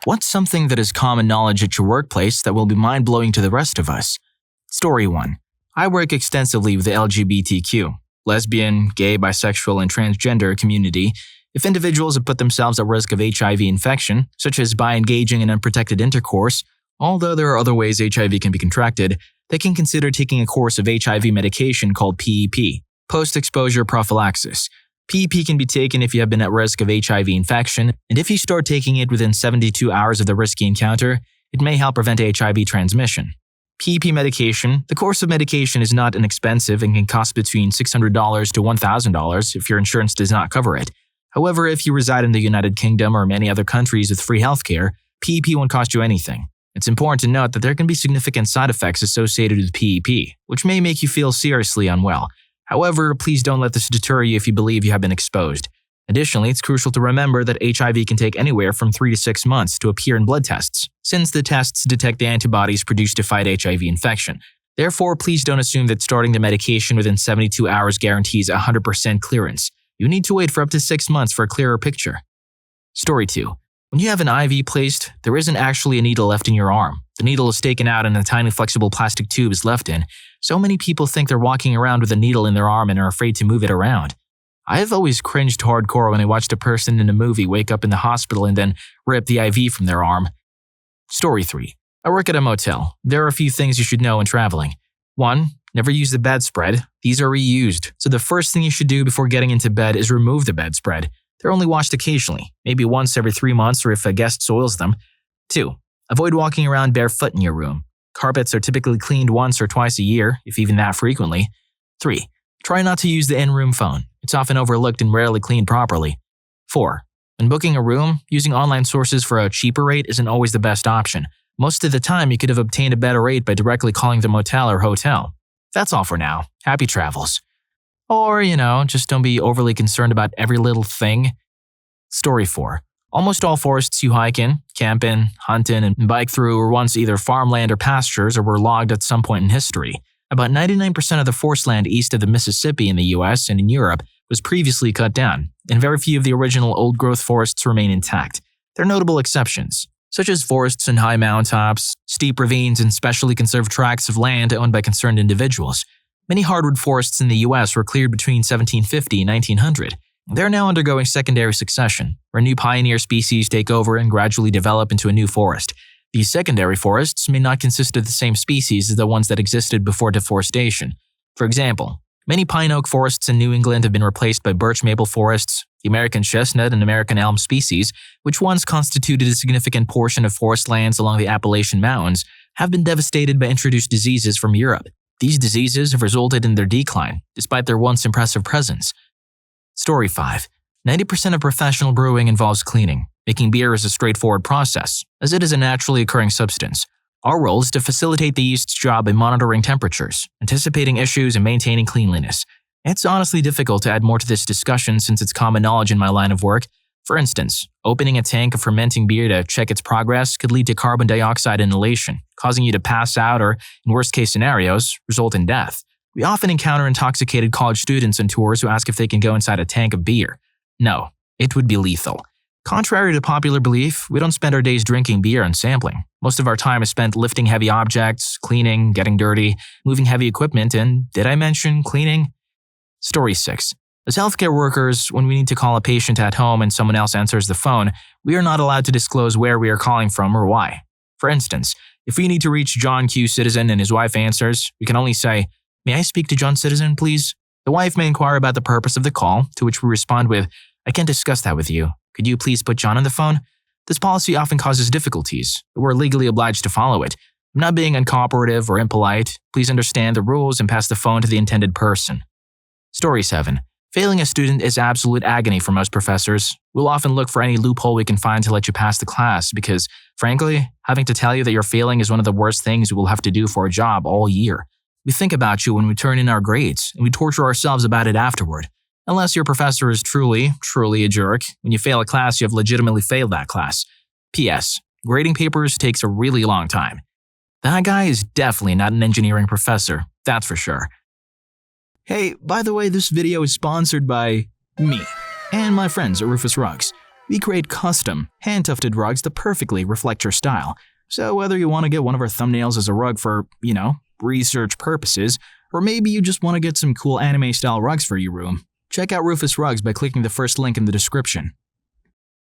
What's something that is common knowledge at your workplace that will be mind-blowing to the rest of us? Story 1. I work extensively with the LGBTQ, lesbian, gay, bisexual, and transgender community. If individuals have put themselves at risk of HIV infection, such as by engaging in unprotected intercourse, although there are other ways HIV can be contracted, they can consider taking a course of HIV medication called PEP, post-exposure prophylaxis. PEP can be taken if you have been at risk of HIV infection, and if you start taking it within 72 hours of the risky encounter, it may help prevent HIV transmission. PEP medication, the course of medication is not inexpensive and can cost between $600 to $1,000 if your insurance does not cover it. However, if you reside in the United Kingdom or many other countries with free healthcare, PEP won't cost you anything. It's important to note that there can be significant side effects associated with PEP, which may make you feel seriously unwell. However, please don't let this deter you if you believe you have been exposed. Additionally, it's crucial to remember that HIV can take anywhere from 3 to 6 months to appear in blood tests, since the tests detect the antibodies produced to fight HIV infection. Therefore, please don't assume that starting the medication within 72 hours guarantees 100% clearance. You need to wait for up to 6 months for a clearer picture. Story 2. When you have an IV placed, there isn't actually a needle left in your arm. The needle is taken out and a tiny flexible plastic tube is left in. So many people think they're walking around with a needle in their arm and are afraid to move it around. I have always cringed hardcore when I watched a person in a movie wake up in the hospital and then rip the IV from their arm. Story 3. I work at a motel. There are a few things you should know when traveling. 1. Never use the bedspread. These are reused, so the first thing you should do before getting into bed is remove the bedspread. They're only washed occasionally, maybe once every 3 months or if a guest soils them. 2. Avoid walking around barefoot in your room. Carpets are typically cleaned once or twice a year, if even that frequently. 3. Try not to use the in-room phone. It's often overlooked and rarely cleaned properly. 4. When booking a room, using online sources for a cheaper rate isn't always the best option. Most of the time, you could have obtained a better rate by directly calling the motel or hotel. That's all for now. Happy travels. Or, just don't be overly concerned about every little thing. Story 4. Almost all forests you hike in, camp in, hunt in, and bike through were once either farmland or pastures or were logged at some point in history. About 99% of the forest land east of the Mississippi in the US and in Europe was previously cut down, and very few of the original old-growth forests remain intact. There are notable exceptions, such as forests and high mountaintops, steep ravines, and specially conserved tracts of land owned by concerned individuals. Many hardwood forests in the US were cleared between 1750 and 1900. They're now undergoing secondary succession, where new pioneer species take over and gradually develop into a new forest. These secondary forests may not consist of the same species as the ones that existed before deforestation. For example, many pine oak forests in New England have been replaced by birch maple forests. The American chestnut and American elm species, which once constituted a significant portion of forest lands along the Appalachian Mountains, have been devastated by introduced diseases from Europe. These diseases have resulted in their decline, despite their once impressive presence. Story 5. 90% of professional brewing involves cleaning. Making beer is a straightforward process, as it is a naturally occurring substance. Our role is to facilitate the yeast's job by monitoring temperatures, anticipating issues, and maintaining cleanliness. It's honestly difficult to add more to this discussion since it's common knowledge in my line of work. For instance, opening a tank of fermenting beer to check its progress could lead to carbon dioxide inhalation, causing you to pass out or, in worst-case scenarios, result in death. We often encounter intoxicated college students on tours who ask if they can go inside a tank of beer. No, it would be lethal. Contrary to popular belief, we don't spend our days drinking beer and sampling. Most of our time is spent lifting heavy objects, cleaning, getting dirty, moving heavy equipment, and did I mention cleaning? Story 6. As healthcare workers, when we need to call a patient at home and someone else answers the phone, we are not allowed to disclose where we are calling from or why. For instance, if we need to reach John Q. Citizen and his wife answers, we can only say, "May I speak to John Citizen, please?" The wife may inquire about the purpose of the call, to which we respond with, "I can't discuss that with you. Could you please put John on the phone?" This policy often causes difficulties, but we're legally obliged to follow it. I'm not being uncooperative or impolite. Please understand the rules and pass the phone to the intended person. Story 7. Failing a student is absolute agony for most professors. We'll often look for any loophole we can find to let you pass the class because, frankly, having to tell you that you're failing is one of the worst things we will have to do for a job all year. We think about you when we turn in our grades, and we torture ourselves about it afterward. Unless your professor is truly a jerk, when you fail a class, you have legitimately failed that class. P.S. Grading papers takes a really long time. That guy is definitely not an engineering professor, that's for sure. Hey, by the way, this video is sponsored by me and my friends at Rufus Rugs. We create custom, hand-tufted rugs that perfectly reflect your style. So whether you want to get one of our thumbnails as a rug for, research purposes, or maybe you just want to get some cool anime-style rugs for your room, check out Rufus Rugs by clicking the first link in the description.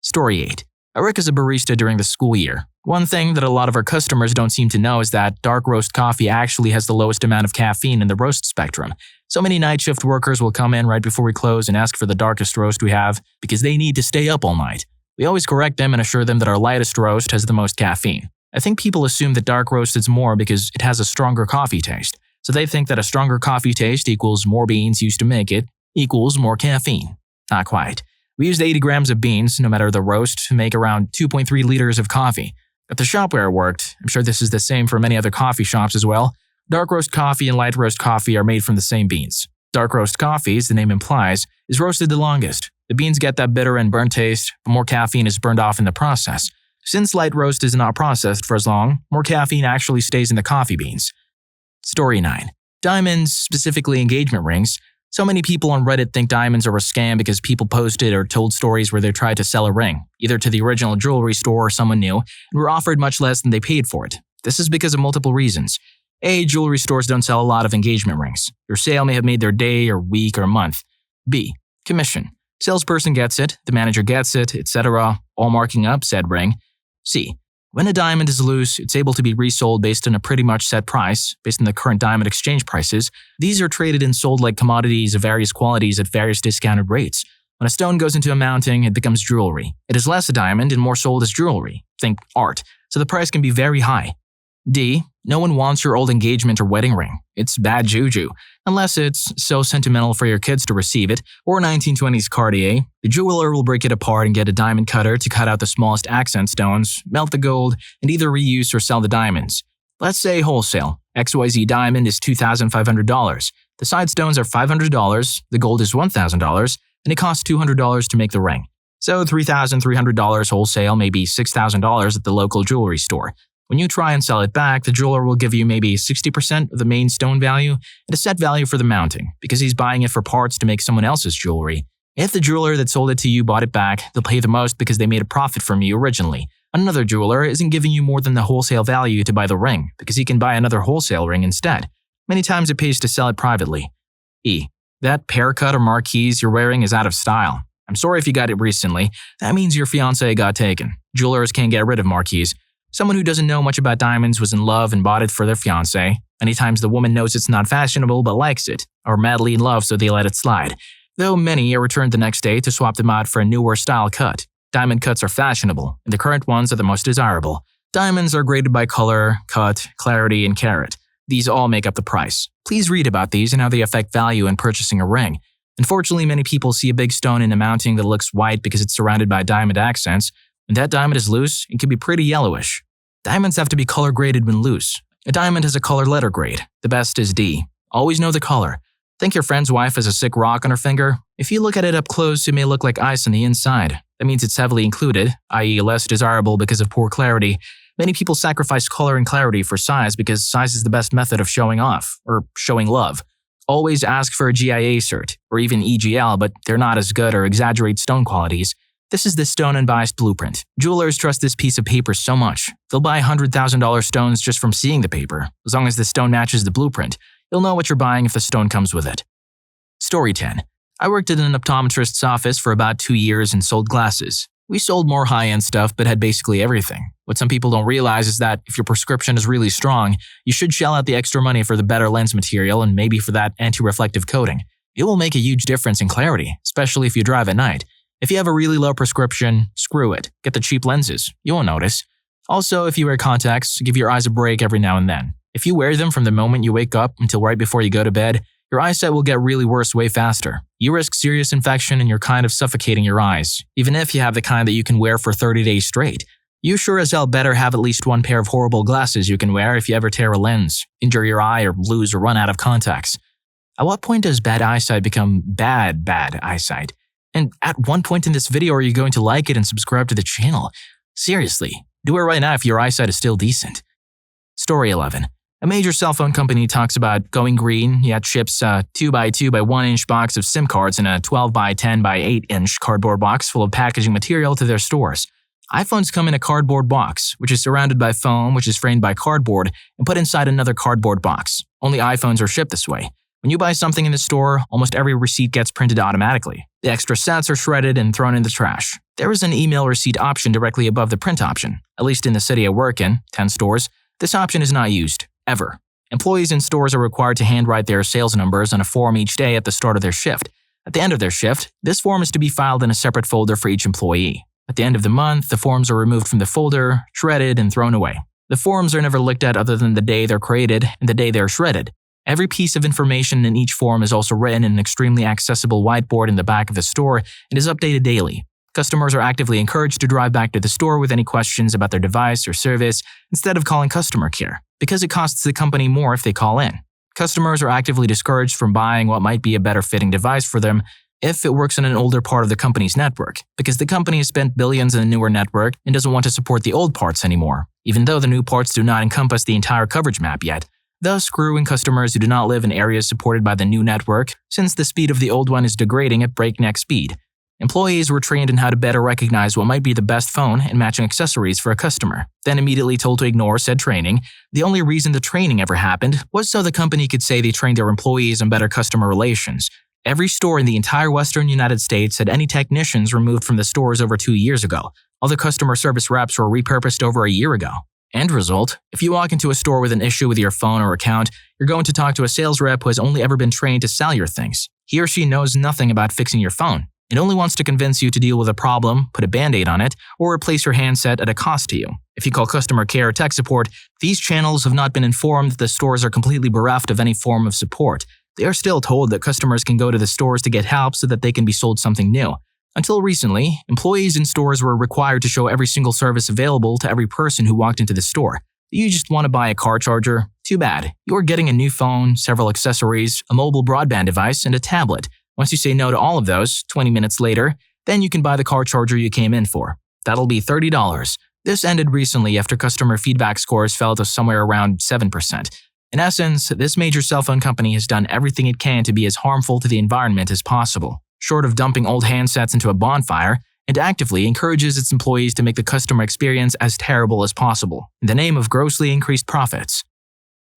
Story 8. I work as a barista during the school year. One thing that a lot of our customers don't seem to know is that dark roast coffee actually has the lowest amount of caffeine in the roast spectrum. So many night shift workers will come in right before we close and ask for the darkest roast we have because they need to stay up all night. We always correct them and assure them that our lightest roast has the most caffeine. I think people assume that dark roast is more because it has a stronger coffee taste. So they think that a stronger coffee taste equals more beans used to make it, equals more caffeine. Not quite. We used 80 grams of beans, no matter the roast, to make around 2.3 liters of coffee. At the shop where I worked, I'm sure this is the same for many other coffee shops as well, dark roast coffee and light roast coffee are made from the same beans. Dark roast coffee, as the name implies, is roasted the longest. The beans get that bitter and burnt taste, but more caffeine is burned off in the process. Since light roast is not processed for as long, more caffeine actually stays in the coffee beans. Story 9. Diamonds, specifically engagement rings. So many people on Reddit think diamonds are a scam because people posted or told stories where they tried to sell a ring, either to the original jewelry store or someone new, and were offered much less than they paid for it. This is because of multiple reasons. A. Jewelry stores don't sell a lot of engagement rings. Your sale may have made their day or week or month. B. Commission. Salesperson gets it, the manager gets it, etc., all marking up said ring. C. When a diamond is loose, it's able to be resold based on a pretty much set price, based on the current diamond exchange prices. These are traded and sold like commodities of various qualities at various discounted rates. When a stone goes into a mounting, it becomes jewelry. It is less a diamond and more sold as jewelry. Think art. So the price can be very high. D. No one wants your old engagement or wedding ring. It's bad juju. Unless it's so sentimental for your kids to receive it, or 1920s Cartier, the jeweler will break it apart and get a diamond cutter to cut out the smallest accent stones, melt the gold, and either reuse or sell the diamonds. Let's say wholesale. XYZ diamond is $2,500. The side stones are $500, the gold is $1,000, and it costs $200 to make the ring. So $3,300 wholesale may be $6,000 at the local jewelry store. When you try and sell it back, the jeweler will give you maybe 60% of the main stone value and a set value for the mounting, because he's buying it for parts to make someone else's jewelry. If the jeweler that sold it to you bought it back, they'll pay the most because they made a profit from you originally. Another jeweler isn't giving you more than the wholesale value to buy the ring, because he can buy another wholesale ring instead. Many times it pays to sell it privately. E. That haircut or marquise you're wearing is out of style. I'm sorry if you got it recently. That means your fiancé got taken. Jewelers can't get rid of marquise. Someone who doesn't know much about diamonds was in love and bought it for their fiancé. Many times the woman knows it's not fashionable but likes it, or madly in love so they let it slide. Though many are returned the next day to swap them out for a newer style cut. Diamond cuts are fashionable, and the current ones are the most desirable. Diamonds are graded by color, cut, clarity, and carat. These all make up the price. Please read about these and how they affect value in purchasing a ring. Unfortunately, many people see a big stone in a mounting that looks white because it's surrounded by diamond accents. When that diamond is loose, it can be pretty yellowish. Diamonds have to be color graded when loose. A diamond has a color letter grade. The best is D. Always know the color. Think your friend's wife has a sick rock on her finger? If you look at it up close, it may look like ice on the inside. That means it's heavily included, i.e. less desirable because of poor clarity. Many people sacrifice color and clarity for size because size is the best method of showing off, or showing love. Always ask for a GIA cert, or even EGL, but they're not as good or exaggerate stone qualities. This is the stone unbiased blueprint. Jewelers trust this piece of paper so much. They'll buy $100,000 stones just from seeing the paper. As long as the stone matches the blueprint, you'll know what you're buying if the stone comes with it. Story 10. I worked at an optometrist's office for about 2 years and sold glasses. We sold more high-end stuff but had basically everything. What some people don't realize is that if your prescription is really strong, you should shell out the extra money for the better lens material and maybe for that anti-reflective coating. It will make a huge difference in clarity, especially if you drive at night. If you have a really low prescription, screw it. Get the cheap lenses. You won't notice. Also, if you wear contacts, give your eyes a break every now and then. If you wear them from the moment you wake up until right before you go to bed, your eyesight will get really worse way faster. You risk serious infection and you're kind of suffocating your eyes, even if you have the kind that you can wear for 30 days straight. You sure as hell better have at least one pair of horrible glasses you can wear if you ever tear a lens, injure your eye, or lose or run out of contacts. At what point does bad eyesight become bad eyesight? And at one point in this video are you going to like it and subscribe to the channel? Seriously, do it right now if your eyesight is still decent. Story 11. A major cell phone company talks about going green, yet ships a 2x2 by 1 inch box of SIM cards in a 12 by 10 by 8 inch cardboard box full of packaging material to their stores. iPhones come in a cardboard box, which is surrounded by foam, which is framed by cardboard and put inside another cardboard box. Only iPhones are shipped this way. When you buy something in the store, almost every receipt gets printed automatically. The extra sets are shredded and thrown in the trash. There is an email receipt option directly above the print option. At least in the city I work in, 10 stores, this option is not used. Ever. Employees in stores are required to handwrite their sales numbers on a form each day at the start of their shift. At the end of their shift, this form is to be filed in a separate folder for each employee. At the end of the month, the forms are removed from the folder, shredded, and thrown away. The forms are never looked at other than the day they're created and the day they're shredded. Every piece of information in each form is also written in an extremely accessible whiteboard in the back of the store and is updated daily. Customers are actively encouraged to drive back to the store with any questions about their device or service instead of calling customer care, because it costs the company more if they call in. Customers are actively discouraged from buying what might be a better fitting device for them if it works on an older part of the company's network, because the company has spent billions in a newer network and doesn't want to support the old parts anymore, even though the new parts do not encompass the entire coverage map yet, thus screwing customers who do not live in areas supported by the new network, since the speed of the old one is degrading at breakneck speed. Employees were trained in how to better recognize what might be the best phone and matching accessories for a customer, then immediately told to ignore said training. The only reason the training ever happened was so the company could say they trained their employees on better customer relations. Every store in the entire western United States had any technicians removed from the stores over 2 years ago. All the customer service reps were repurposed over a year ago. End result, if you walk into a store with an issue with your phone or account, you're going to talk to a sales rep who has only ever been trained to sell your things. He or she knows nothing about fixing your phone. It only wants to convince you to deal with a problem, put a band-aid on it, or replace your handset at a cost to you. If you call customer care or tech support, these channels have not been informed that the stores are completely bereft of any form of support. They are still told that customers can go to the stores to get help so that they can be sold something new. Until recently, employees in stores were required to show every single service available to every person who walked into the store. You just want to buy a car charger? Too bad. You're getting a new phone, several accessories, a mobile broadband device, and a tablet. Once you say no to all of those, 20 minutes later, then you can buy the car charger you came in for. That'll be $30. This ended recently after customer feedback scores fell to somewhere around 7%. In essence, this major cell phone company has done everything it can to be as harmful to the environment as possible, short of dumping old handsets into a bonfire, and actively encourages its employees to make the customer experience as terrible as possible, in the name of grossly increased profits.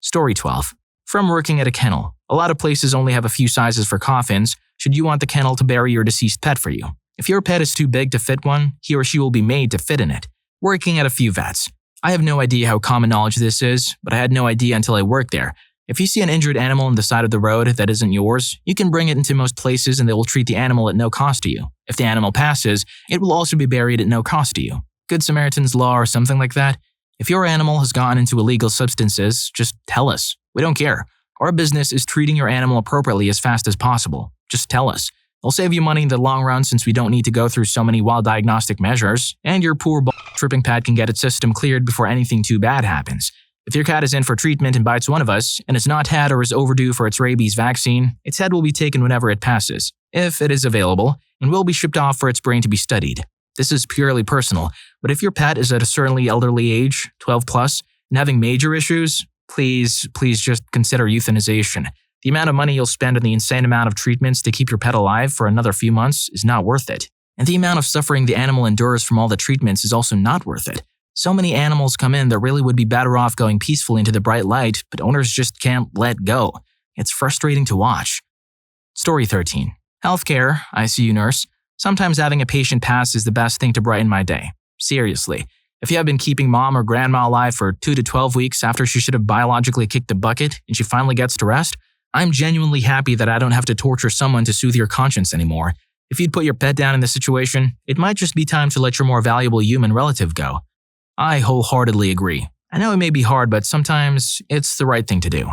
Story 12. From working at a kennel. A lot of places only have a few sizes for coffins, should you want the kennel to bury your deceased pet for you. If your pet is too big to fit one, he or she will be made to fit in it. Working at a few vets. I have no idea how common knowledge this is, but I had no idea until I worked there. If you see an injured animal on the side of the road that isn't yours, you can bring it into most places and they will treat the animal at no cost to you. If the animal passes, it will also be buried at no cost to you. Good Samaritan's Law or something like that. If your animal has gone into illegal substances, just tell us. We don't care. Our business is treating your animal appropriately as fast as possible. Just tell us. It'll save you money in the long run since we don't need to go through so many wild diagnostic measures, and your poor tripping pet can get its system cleared before anything too bad happens. If your cat is in for treatment and bites one of us, and has not had or is overdue for its rabies vaccine, its head will be taken whenever it passes, if it is available, and will be shipped off for its brain to be studied. This is purely personal, but if your pet is at a certainly elderly age, 12 plus, and having major issues, please just consider euthanization. The amount of money you'll spend on the insane amount of treatments to keep your pet alive for another few months is not worth it. And the amount of suffering the animal endures from all the treatments is also not worth it. So many animals come in that really would be better off going peacefully into the bright light, but owners just can't let go. It's frustrating to watch. Story 13. Healthcare, ICU nurse. Sometimes having a patient pass is the best thing to brighten my day. Seriously. If you have been keeping mom or grandma alive for 2 to 12 weeks after she should have biologically kicked the bucket and she finally gets to rest, I'm genuinely happy that I don't have to torture someone to soothe your conscience anymore. If you'd put your pet down in this situation, it might just be time to let your more valuable human relative go. I wholeheartedly agree. I know it may be hard, but sometimes it's the right thing to do.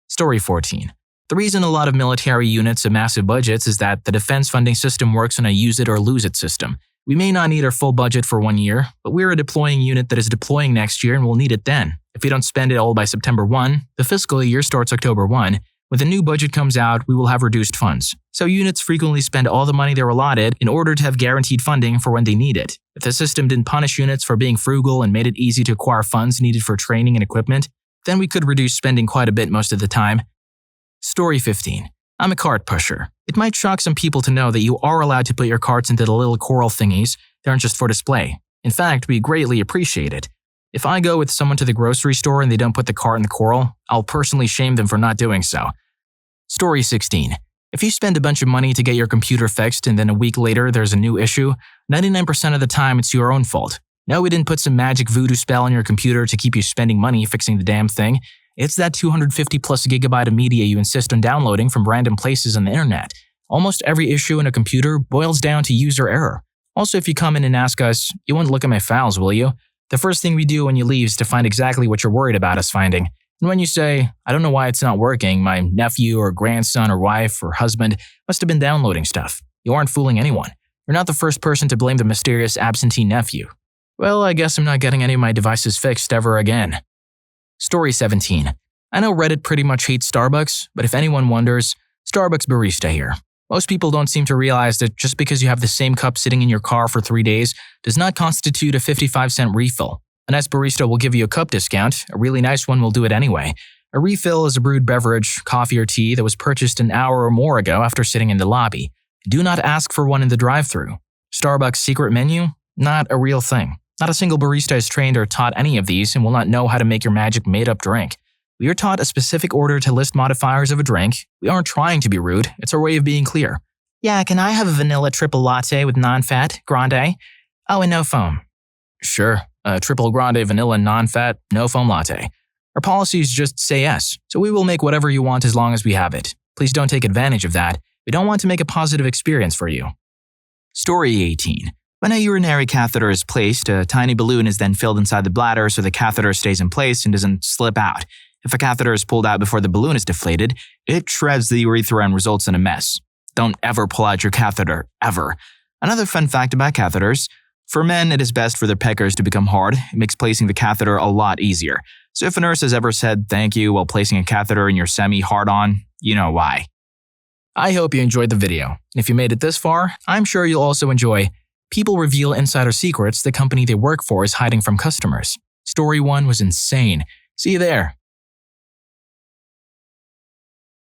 Story 14. The reason a lot of military units have massive budgets is that the defense funding system works on a use it or lose it system. We may not need our full budget for 1 year, but we're a deploying unit that is deploying next year and we'll need it then. If we don't spend it all by September 1, the fiscal year starts October 1. When the new budget comes out, we will have reduced funds. So units frequently spend all the money they're allotted in order to have guaranteed funding for when they need it. If the system didn't punish units for being frugal and made it easy to acquire funds needed for training and equipment, Then we could reduce spending quite a bit most of the time. Story 15. I'm a cart pusher. It might shock some people to know that you are allowed to put your carts into the little coral thingies. They aren't just for display. In fact, we greatly appreciate it. If I go with someone to the grocery store and they don't put the cart in the coral, I'll personally shame them for not doing so. Story 16. If you spend a bunch of money to get your computer fixed and then a week later there's a new issue, 99% of the time it's your own fault. No, we didn't put some magic voodoo spell on your computer to keep you spending money fixing the damn thing. It's that 250 plus gigabyte of media you insist on downloading from random places on the internet. Almost every issue in a computer boils down to user error. Also, if you come in and ask us, you won't look at my files, will you? The first thing we do when you leave is to find exactly what you're worried about us finding. And when you say, I don't know why it's not working, my nephew or grandson or wife or husband must have been downloading stuff. You aren't fooling anyone. You're not the first person to blame the mysterious absentee nephew. Well, I guess I'm not getting any of my devices fixed ever again. Story 17. I know Reddit pretty much hates Starbucks, but if anyone wonders, Starbucks barista here. Most people don't seem to realize that just because you have the same cup sitting in your car for 3 days does not constitute a 55-cent refill. A nice barista will give you a cup discount, a really nice one will do it anyway. A refill is a brewed beverage, coffee or tea that was purchased an hour or more ago after sitting in the lobby. Do not ask for one in the drive-thru. Starbucks' secret menu? Not a real thing. Not a single barista is trained or taught any of these and will not know how to make your magic made-up drink. We are taught a specific order to list modifiers of a drink. We aren't trying to be rude, it's our way of being clear. Yeah, can I have a vanilla triple latte with non-fat, grande? Oh, and no foam. Sure, a triple grande vanilla non-fat, no foam latte. Our policies just say yes, so we will make whatever you want as long as we have it. Please don't take advantage of that. We don't want to make a positive experience for you. Story 18. When a urinary catheter is placed, a tiny balloon is then filled inside the bladder so the catheter stays in place and doesn't slip out. If a catheter is pulled out before the balloon is deflated, it shreds the urethra and results in a mess. Don't ever pull out your catheter, ever. Another fun fact about catheters: for men, it is best for their peckers to become hard. It makes placing the catheter a lot easier. So if a nurse has ever said thank you while placing a catheter in your semi-hard-on, you know why. I hope you enjoyed the video. And if you made it this far, I'm sure you'll also enjoy People Reveal Insider Secrets the company they work for is hiding from customers. Story 1 was insane. See you there.